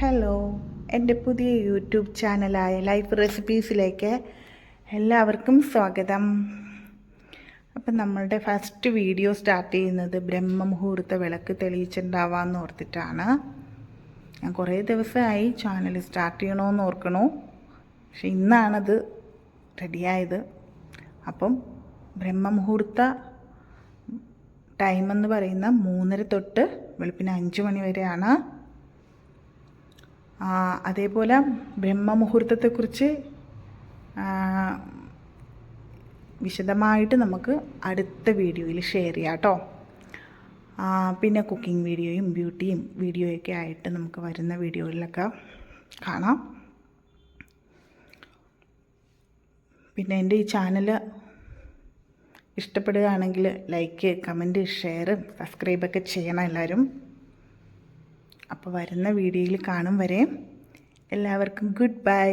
Hello, എൻ്റെ പുതിയ YouTube ചാനലായ life റെസിപ്പീസിലേക്ക് എല്ലാവർക്കും സ്വാഗതം. അപ്പം നമ്മളുടെ ഫസ്റ്റ് വീഡിയോ സ്റ്റാർട്ട് ചെയ്യുന്നത് ബ്രഹ്മമുഹൂർത്ത വിളക്ക് തെളിയിച്ചിട്ടുണ്ടാവാമെന്ന് ഓർത്തിട്ടാണ്. ഞാൻ കുറേ ദിവസമായി ചാനൽ സ്റ്റാർട്ട് ചെയ്യണമെന്ന് ഓർക്കണു, പക്ഷെ ഇന്നാണത് റെഡിയായത്. അപ്പം ബ്രഹ്മമുഹൂർത്ത ടൈമെന്ന് പറയുന്ന 3:30 തൊട്ട് വെളുപ്പിന് 5 മണി വരെയാണ്. അതേപോലെ ബ്രഹ്മമുഹൂർത്തത്തെക്കുറിച്ച് വിശദമായിട്ട് നമുക്ക് അടുത്ത വീഡിയോയിൽ ഷെയർ ചെയ്യാം കേട്ടോ. പിന്നെ കുക്കിംഗ് വീഡിയോയും ബ്യൂട്ടിയും വീഡിയോയൊക്കെ ആയിട്ട് നമുക്ക് വരുന്ന വീഡിയോയിലൊക്കെ കാണാം. പിന്നെ എൻ്റെ ഈ ചാനൽ ഇഷ്ടപ്പെടുകയാണെങ്കിൽ ലൈക്ക്, കമൻറ്റ്, ഷെയർ, സബ്സ്ക്രൈബൊക്കെ ചെയ്യണം എല്ലാവരും. അപ്പോൾ വരുന്ന വീഡിയോയിൽ കാണും വരെ എല്ലാവർക്കും ഗുഡ് ബൈ.